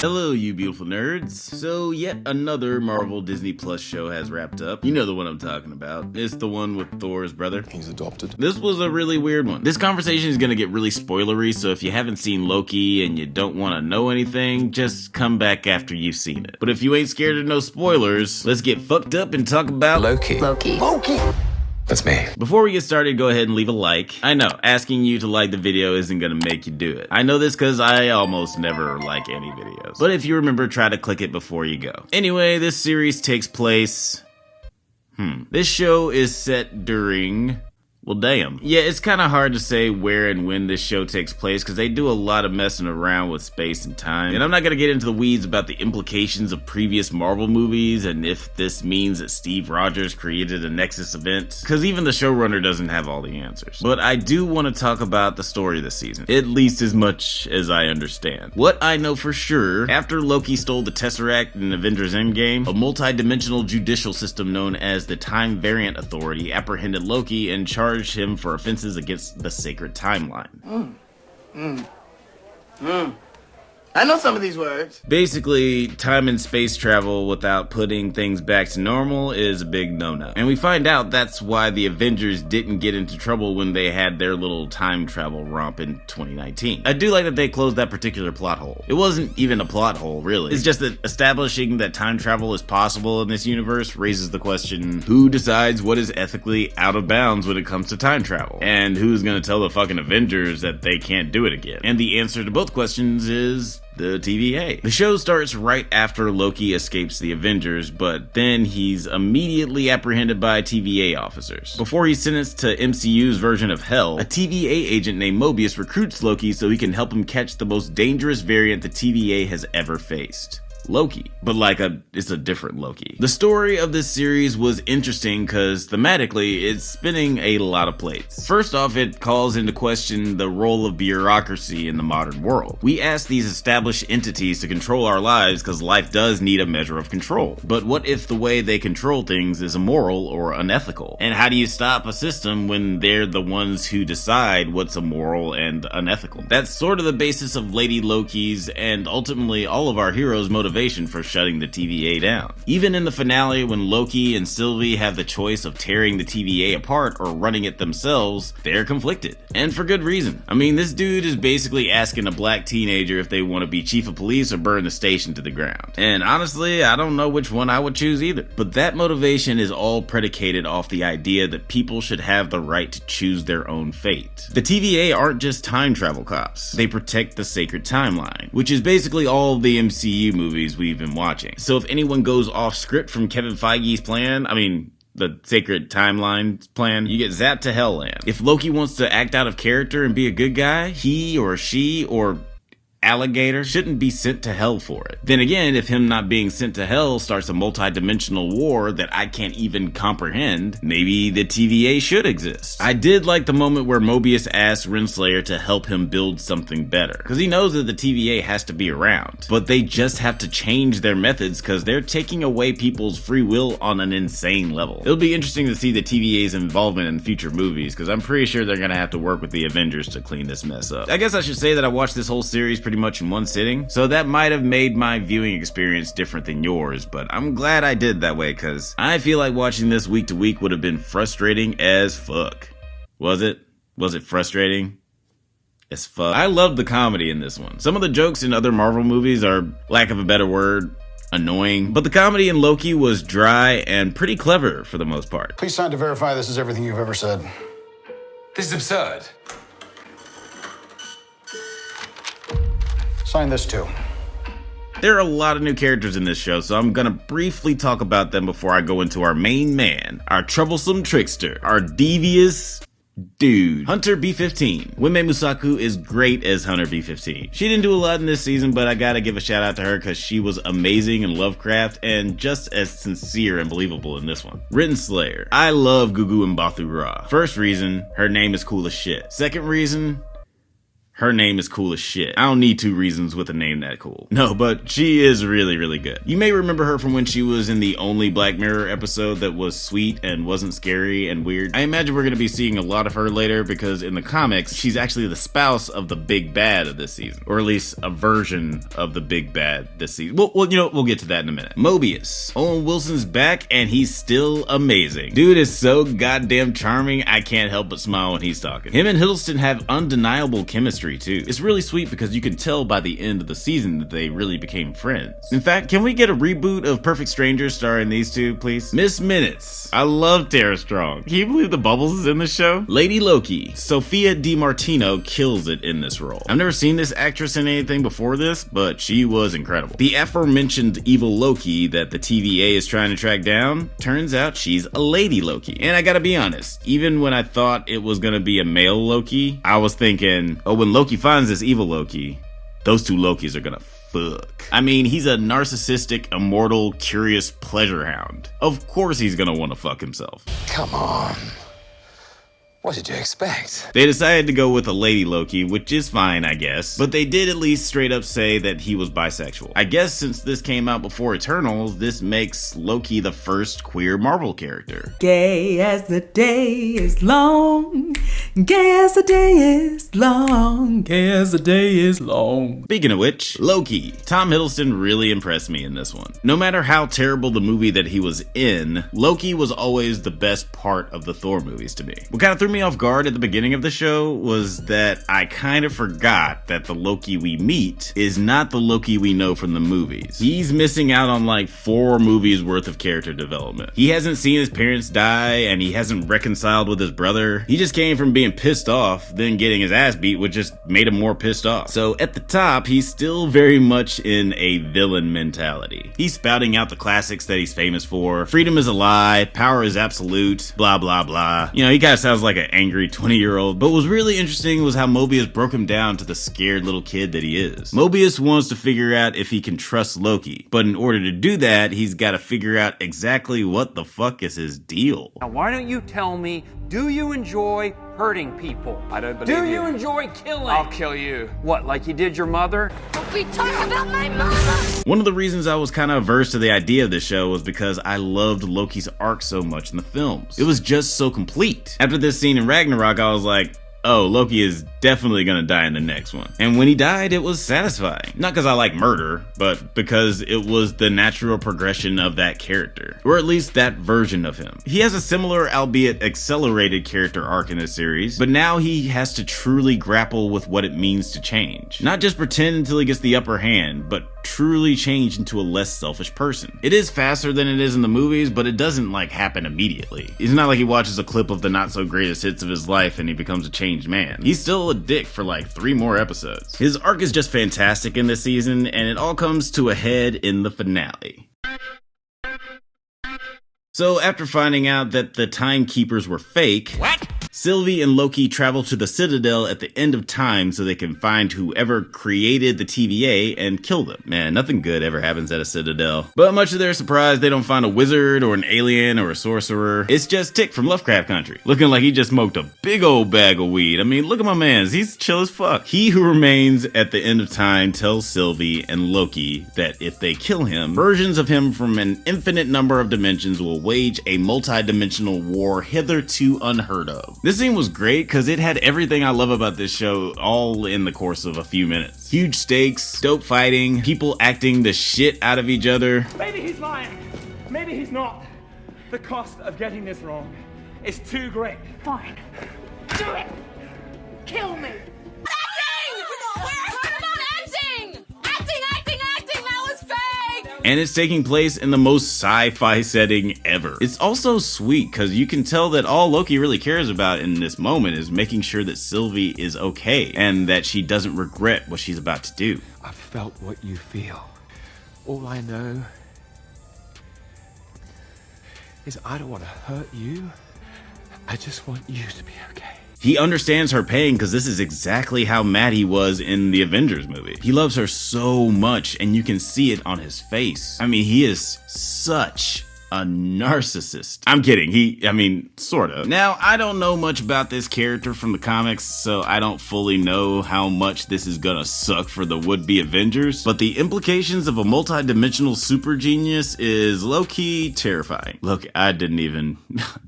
Hello, you beautiful nerds. So, yet another Marvel Disney Plus show has wrapped up. You know the one I'm talking about. It's the one with Thor's brother. He's adopted. This was a really weird one. This conversation is gonna get really spoilery, so if you haven't seen Loki and you don't want to know anything, just come back after you've seen it. But if you ain't scared of no spoilers, let's get fucked up and talk about Loki. That's me. Before we get started, go ahead and leave a like. I know, asking you to like the video isn't gonna make you do it. I know this because I almost never like any videos. But if you remember, try to click it before you go. Anyway, this series takes place... This show is set during... Well, damn. Yeah, it's kind of hard to say where and when this show takes place because they do a lot of messing around with space and time. And I'm not going to get into the weeds about the implications of previous Marvel movies and if this means that Steve Rogers created a Nexus event, because even the showrunner doesn't have all the answers. But I do want to talk about the story this season, at least as much as I understand. What I know for sure, after Loki stole the Tesseract in Avengers Endgame, a multi-dimensional judicial system known as the Time Variant Authority apprehended Loki and charged him for offenses against the sacred timeline. I know some of these words. Basically, time and space travel without putting things back to normal is a big no-no. And we find out that's why the Avengers didn't get into trouble when they had their little time travel romp in 2019. I do like that they closed that particular plot hole. It wasn't even a plot hole, really. It's just that establishing that time travel is possible in this universe raises the question, who decides what is ethically out of bounds when it comes to time travel? And who's gonna tell the fucking Avengers that they can't do it again? And the answer to both questions is... the TVA. The show starts right after Loki escapes the Avengers, but then he's immediately apprehended by TVA officers. Before he's sentenced to MCU's version of hell, a TVA agent named Mobius recruits Loki so he can help him catch the most dangerous variant the TVA has ever faced. Loki, but it's a different Loki. The story of this series was interesting because thematically it's spinning a lot of plates. First off, it calls into question the role of bureaucracy in the modern world. We ask these established entities to control our lives because life does need a measure of control. But what if the way they control things is immoral or unethical? And how do you stop a system when they're the ones who decide what's immoral and unethical? That's sort of the basis of Lady Loki's and ultimately all of our heroes' motivation for shutting the TVA down. Even in the finale, when Loki and Sylvie have the choice of tearing the TVA apart or running it themselves, they're conflicted. And for good reason. I mean, this dude is basically asking a black teenager if they want to be chief of police or burn the station to the ground. And honestly, I don't know which one I would choose either. But that motivation is all predicated off the idea that people should have the right to choose their own fate. The TVA aren't just time travel cops. They protect the sacred timeline, which is basically all of the MCU movies we've been watching. So if anyone goes off script from Kevin Feige's plan, the sacred timeline plan, you get zapped to hell land. If Loki wants to act out of character and be a good guy, he or she or alligator shouldn't be sent to hell for it. Then again, if him not being sent to hell starts a multi-dimensional war that I can't even comprehend, maybe the TVA should exist. I did like the moment where Mobius asked Renslayer to help him build something better, because he knows that the TVA has to be around, but they just have to change their methods because they're taking away people's free will on an insane level. It'll be interesting to see the TVA's involvement in future movies, because I'm pretty sure they're gonna have to work with the Avengers to clean this mess up. I guess I should say that I watched this whole series pretty much in one sitting, so that might have made my viewing experience different than yours, but I'm glad I did that way because I feel like watching this week to week would have been frustrating as fuck. Was it? Was it frustrating as fuck? I loved the comedy in this one. Some of the jokes in other Marvel movies are, lack of a better word, annoying, but the comedy in Loki was dry and pretty clever for the most part. Please sign to verify this is everything you've ever said. This is absurd. Sign this too. There are a lot of new characters in this show, so I'm gonna briefly talk about them before I go into our main man, our troublesome trickster, our devious dude, Hunter B-15. Wime Musaku is great as Hunter B-15. She didn't do a lot in this season, but I gotta give a shout out to her because she was amazing in Lovecraft and just as sincere and believable in this one. Written Slayer. I love Gugu Mbathu-Raw. First reason, her name is cool as shit. Second reason, Her name is cool as shit. I don't need two reasons with a name that cool. No, but she is really, really good. You may remember her from when she was in the only Black Mirror episode that was sweet and wasn't scary and weird. I imagine we're gonna be seeing a lot of her later because in the comics, she's actually the spouse of the big bad of this season. Or at least a version of the big bad this season. Well, we'll get to that in a minute. Mobius. Owen Wilson's back and he's still amazing. Dude is so goddamn charming, I can't help but smile when he's talking. Him and Hiddleston have undeniable chemistry too. It's really sweet because you can tell by the end of the season that they really became friends. In fact, can we get a reboot of Perfect Strangers starring these two, please? Miss Minutes. I love Tara Strong. Can you believe the Bubbles is in this show? Lady Loki. Sophia DiMartino kills it in this role. I've never seen this actress in anything before this, but she was incredible. The aforementioned evil Loki that the TVA is trying to track down, turns out she's a Lady Loki. And I gotta be honest, even when I thought it was gonna be a male Loki, I was thinking, oh, when Loki finds this evil Loki, those two Lokis are gonna fuck. I mean, he's a narcissistic, immortal, curious pleasure hound. Of course he's gonna wanna fuck himself. Come on. What did you expect? They decided to go with a Lady Loki, which is fine, I guess, but they did at least straight up say that he was bisexual. I guess since this came out before Eternals, this makes Loki the first queer Marvel character. Gay as the day is long, gay as the day is long, gay as the day is long. Speaking of which, Loki. Tom Hiddleston really impressed me in this one. No matter how terrible the movie that he was in, Loki was always the best part of the Thor movies to me. What kind of threw me off guard at the beginning of the show was that I kind of forgot that the Loki we meet is not the Loki we know from the movies. He's missing out on like 4 movies worth of character development. He hasn't seen his parents die and he hasn't reconciled with his brother. He just came from being pissed off, then getting his ass beat, which just made him more pissed off. So at the top, he's still very much in a villain mentality. He's spouting out the classics that he's famous for. Freedom is a lie, power is absolute, blah blah blah. You know, he kind of sounds like an angry 20-year-old, but what was really interesting was how Mobius broke him down to the scared little kid that he is. Mobius wants to figure out if he can trust Loki, but in order to do that, he's got to figure out exactly what the fuck is his deal. Now, why don't you tell me, do you enjoy hurting people? I don't believe you. Do you enjoy killing? I'll kill you. What, like you did your mother? Don't be talking about my mama! One of the reasons I was kind of averse to the idea of this show was because I loved Loki's arc so much in the films. It was just so complete. After this scene in Ragnarok, I was like, oh, Loki is definitely gonna die in the next one. And when he died, it was satisfying. Not because I like murder, but because it was the natural progression of that character. Or at least that version of him. He has a similar, albeit accelerated character arc in this series, but now he has to truly grapple with what it means to change. Not just pretend until he gets the upper hand, but truly change into a less selfish person. It is faster than it is in the movies, but it doesn't like happen immediately. It's not like he watches a clip of the not so greatest hits of his life and he becomes a changed man. He's still a dick for like 3 more episodes. His arc is just fantastic in this season, and it all comes to a head in the finale. So after finding out that the timekeepers were fake, Sylvie and Loki travel to the Citadel at the end of time so they can find whoever created the TVA and kill them. Man, nothing good ever happens at a Citadel. But much to their surprise, they don't find a wizard or an alien or a sorcerer. It's just Tick from Lovecraft Country, looking like he just smoked a big old bag of weed. I mean, look at my man, he's chill as fuck. He who remains at the end of time tells Sylvie and Loki that if they kill him, versions of him from an infinite number of dimensions will wage a multi-dimensional war hitherto unheard of. This scene was great because it had everything I love about this show all in the course of a few minutes. Huge stakes, dope fighting, people acting the shit out of each other. Maybe he's lying. Maybe he's not. The cost of getting this wrong is too great. Fine. Do it! Kill me! Acting! What about acting? Acting! That was fake! And it's taking place in the most sci-fi setting ever. It's also sweet because you can tell that all Loki really cares about in this moment is making sure that Sylvie is okay and that she doesn't regret what she's about to do. I've felt what you feel. All I know is I don't want to hurt you. I just want you to be okay. He understands her pain because this is exactly how mad he was in the Avengers movie. He loves her so much and you can see it on his face. I mean, he is such a narcissist. I'm kidding, sorta. Now, I don't know much about this character from the comics, so I don't fully know how much this is gonna suck for the would-be Avengers, but the implications of a multi-dimensional super genius is low-key terrifying. Look, I didn't even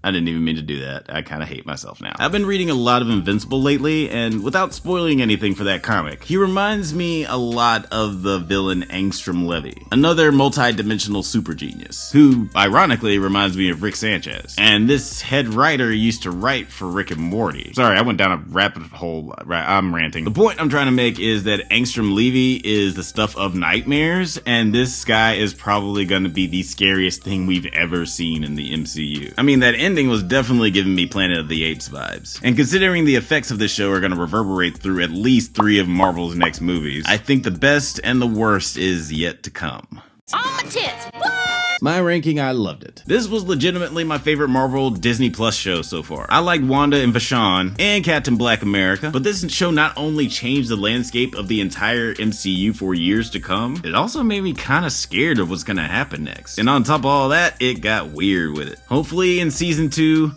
mean to do that. I kinda hate myself now. I've been reading a lot of Invincible lately, and without spoiling anything for that comic, he reminds me a lot of the villain Angstrom Levy, another multi-dimensional super genius, who ironically reminds me of Rick Sanchez. And this head writer used to write for Rick and Morty. Sorry, I went down a rabbit hole. I'm ranting. The point I'm trying to make is that Angstrom Levy is the stuff of nightmares, and this guy is probably gonna be the scariest thing we've ever seen in the MCU. I mean, that ending was definitely giving me Planet of the Apes vibes. And considering the effects of this show are gonna reverberate through at least 3 of Marvel's next movies, I think the best and the worst is yet to come. On my tits. What? My ranking, I loved it. This was legitimately my favorite Marvel Disney Plus show so far. I like Wanda and Vashon and Captain Black America, but this show not only changed the landscape of the entire MCU for years to come, it also made me kinda scared of what's gonna happen next. And on top of all that, it got weird with it. Hopefully in season 2,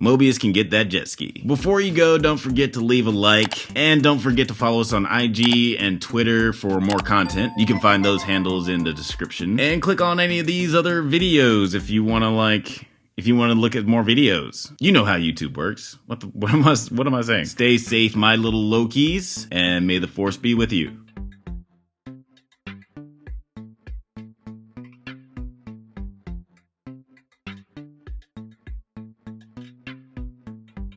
Mobius can get that jet ski. Before you go, don't forget to leave a like, and don't forget to follow us on IG and Twitter for more content. You can find those handles in the description. And click on any of these other videos if you wanna look at more videos. You know how YouTube works. What am I saying? Stay safe, my little Lokis, and may the force be with you.